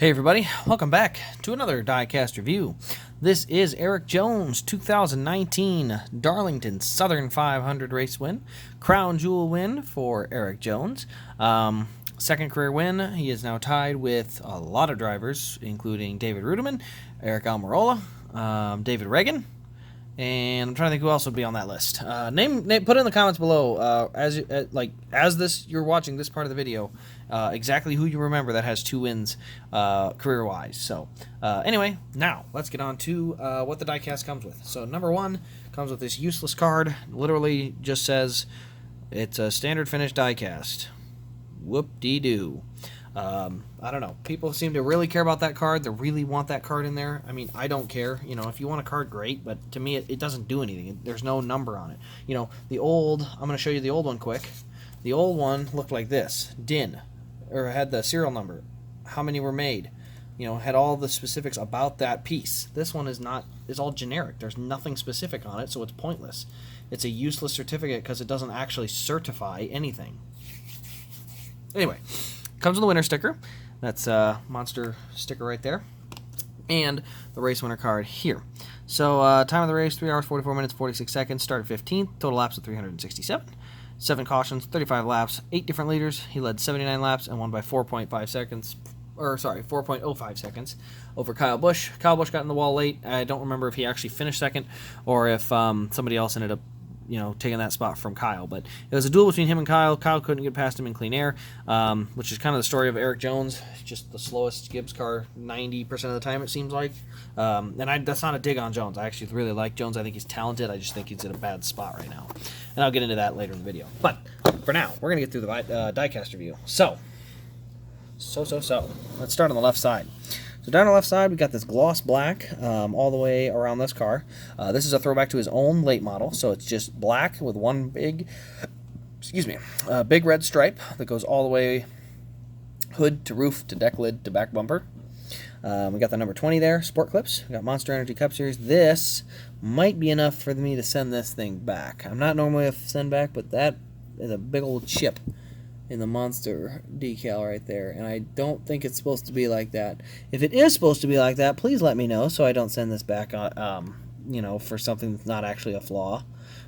Hey everybody, welcome back to another Diecast review. This is Erik Jones' 2019 Darlington Southern 500 race win. Crown jewel win for Erik Jones. Second career win. He is now tied with a lot of drivers, including David Rudiman, Eric Almirola, David Reagan, and I'm trying to think who else would be on that list. Put it in the comments below as you're watching this part of the video, exactly who you remember that has 2 wins career-wise. So anyway, now let's get on to what the diecast comes with. So number 1 comes with this useless card. Literally just says it's a standard finish diecast. Whoop-dee-doo. I don't know. People seem to really care about that card. They really want that card in there. I mean, I don't care. You know, if you want a card, great. But to me, it doesn't do anything. There's no number on it. You know, I'm going to show you the old one quick. The old one looked like this. DIN. Or had the serial number. How many were made. You know, had all the specifics about that piece. This one is not. It's all generic. There's nothing specific on it, so it's pointless. It's a useless certificate because it doesn't actually certify anything. Anyway. Comes with a winner sticker. That's a monster sticker right there. And the race winner card here. So time of the race, 3 hours, 44 minutes, 46 seconds. Started 15th. Total laps of 367. 7 cautions, 35 laps, 8 different leaders. He led 79 laps and won by 4.5 seconds. 4.05 seconds over Kyle Busch. Kyle Busch got in the wall late. I don't remember if he actually finished second or if somebody else ended up taking that spot from Kyle. But it was a duel between him and Kyle. Kyle couldn't get past him in clean air, which is kind of the story of Erik Jones. Just the slowest Gibbs car 90% of the time, it seems like. That's not a dig on Jones. I actually really like Jones. I think he's talented. I just think he's in a bad spot right now. And I'll get into that later in the video. But for now, we're going to get through the diecast review. So. Let's start on the left side. So down the left side, we got this gloss black all the way around this car. This is a throwback to his own late model, so it's just black with one big red stripe that goes all the way hood to roof to deck lid to back bumper. We got the number 20 there, sport clips. We got Monster Energy Cup Series. This might be enough for me to send this thing back. I'm not normally a send back, but that is a big old chip in the Monster decal right there, and I don't think it's supposed to be like that. If it is supposed to be like that, please let me know so I don't send this back for something that's not actually a flaw.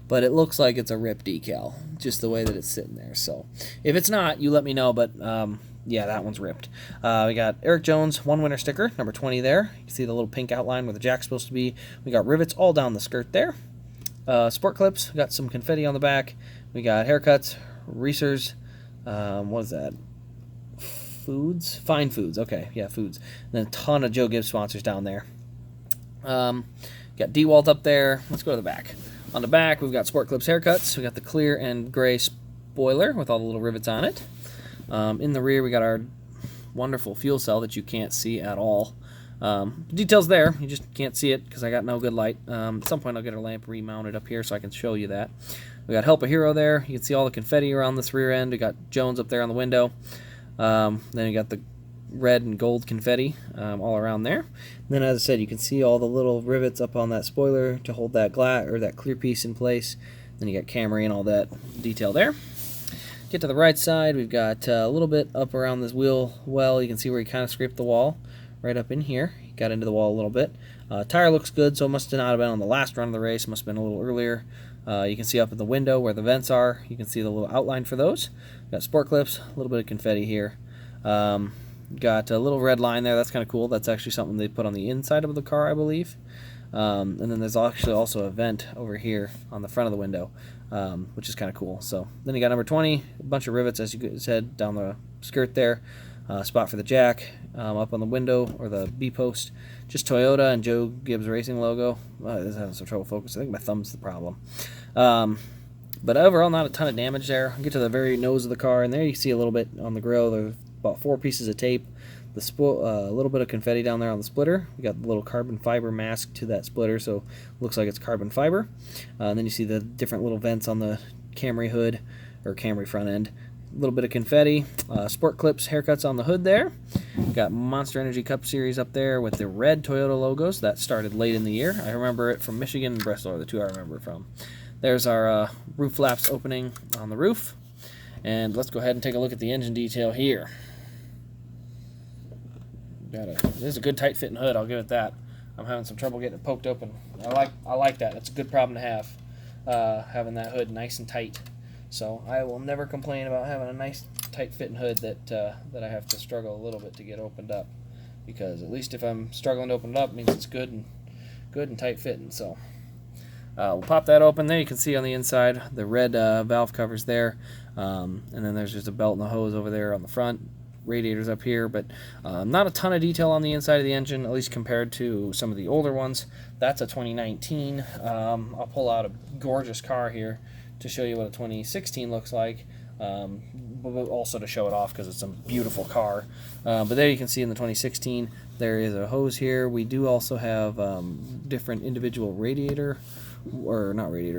But it looks like it's a rip decal, just the way that it's sitting there. So if it's not, you let me know, but yeah, that one's ripped. We got Erik Jones, 1 winner sticker, number 20 there. You can see the little pink outline where the jack's supposed to be. We got rivets all down the skirt there. Sport clips, we got some confetti on the back. We got haircuts, Reese's, what is that? Foods? Fine Foods. Okay, yeah, Foods. And then a ton of Joe Gibbs sponsors down there. Got DeWalt up there. Let's go to the back. On the back, we've got Sport Clips haircuts. We got the clear and gray spoiler with all the little rivets on it. In the rear, we got our wonderful fuel cell that you can't see at all. Details there. You just can't see it because I got no good light. At some point, I'll get our lamp remounted up here so I can show you that. We got Help a Hero there. You can see all the confetti around this rear end. We got Jones up there on the window. Then you got the red and gold confetti all around there. And then, as I said, you can see all the little rivets up on that spoiler to hold that glass or that clear piece in place. Then you got Camry and all that detail there. Get to the right side, we've got a little bit up around this wheel well. You can see where he kind of scraped the wall right up in here. He got into the wall a little bit. Tire looks good, so it must not have been on the last run of the race. Must have been a little earlier. You can see up at the window where the vents are. You can see the little outline for those. Got sport clips, a little bit of confetti here. Got a little red line there. That's kind of cool. That's actually something they put on the inside of the car, I believe. And then there's actually also a vent over here on the front of the window, which is kind of cool. So then you got number 20, a bunch of rivets, as you said, down the skirt there. Spot for the jack, up on the window or the B-post. Just Toyota and Joe Gibbs Racing logo. This is having some trouble focusing. I think my thumb's the problem. But overall, not a ton of damage there. I'll get to the very nose of the car, and there you see a little bit on the grill. There's about 4 pieces of tape. A little bit of confetti down there on the splitter. We got the little carbon fiber mask to that splitter, so it looks like it's carbon fiber. And then you see the different little vents on the Camry hood or Camry front end. A little bit of confetti, sport clips, haircuts on the hood there. Got Monster Energy Cup Series up there with the red Toyota logos. That started late in the year. I remember it from Michigan and Bristol are the 2 I remember it from. There's our roof flaps opening on the roof. And let's go ahead and take a look at the engine detail here. This is a good tight fitting hood, I'll give it that. I'm having some trouble getting it poked open. I like that. It's a good problem to have, having that hood nice and tight. So I will never complain about having a nice tight fitting hood that I have to struggle a little bit to get opened up, because at least if I'm struggling to open it up, it means it's good and tight fitting. So we'll pop that open. There you can see on the inside the red valve covers there, and then there's just a belt and a hose over there on the front. Radiators up here, but not a ton of detail on the inside of the engine, at least compared to some of the older ones. That's a 2019. I'll pull out a gorgeous car here to show you what a 2016 looks like, but also to show it off because it's a beautiful car. But there you can see in the 2016 there is a hose here. We do also have different individual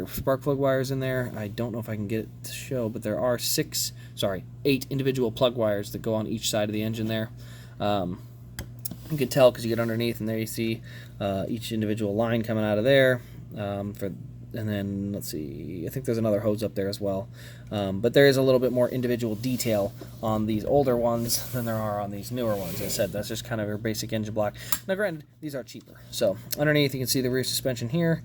spark plug wires in there. I don't know if I can get it to show, but there are 8 individual plug wires that go on each side of the engine there. You can tell because you get underneath, and there you see each individual line coming out of there. And then, let's see, I think there's another hose up there as well. But there is a little bit more individual detail on these older ones than there are on these newer ones. As I said, that's just kind of your basic engine block. Now, granted, these are cheaper. So, underneath, you can see the rear suspension here.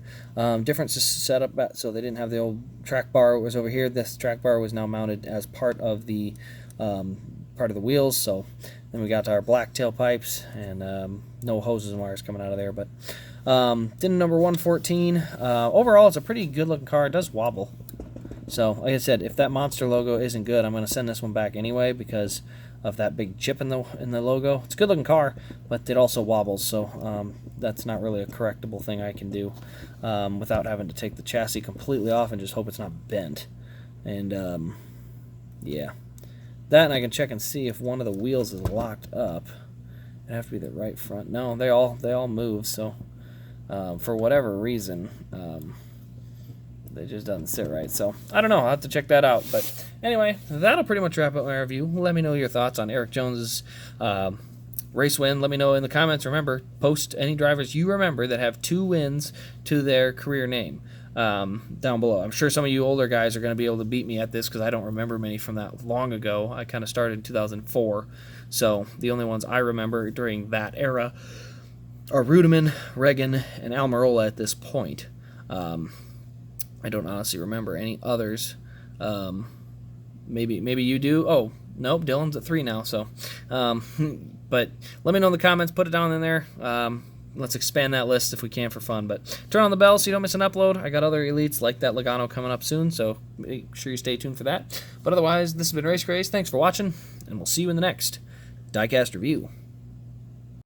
Different setup, so they didn't have the old track bar. It was over here. This track bar was now mounted as part of the wheels. So, then we got our black tailpipes, and no hoses and wires coming out of there. But DIN number 114. Overall, it's a pretty good looking car. It does wobble. So, like I said, if that Monster logo isn't good, I'm going to send this one back anyway because of that big chip in the logo. It's a good looking car, but it also wobbles. So that's not really a correctable thing I can do without having to take the chassis completely off and just hope it's not bent. And yeah, that, and I can check and see if one of the wheels is locked up. It'd have to be the right front. No, they all move. So. For whatever reason, it just doesn't sit right. So, I don't know. I'll have to check that out. But anyway, that'll pretty much wrap up my review. Let me know your thoughts on Erik Jones's race win. Let me know in the comments. Remember, post any drivers you remember that have 2 wins to their career name down below. I'm sure some of you older guys are going to be able to beat me at this because I don't remember many from that long ago. I kind of started in 2004. So, the only ones I remember during that era are Rudiman, Reagan, and Almirola at this point. I don't honestly remember any others. Maybe you do. Oh, nope, Dylan's at 3 now. So, but let me know in the comments. Put it down in there. Let's expand that list if we can for fun. But turn on the bell so you don't miss an upload. I got other elites like that Logano coming up soon, so make sure you stay tuned for that. But otherwise, this has been Race Craze. Thanks for watching, and we'll see you in the next Diecast Review.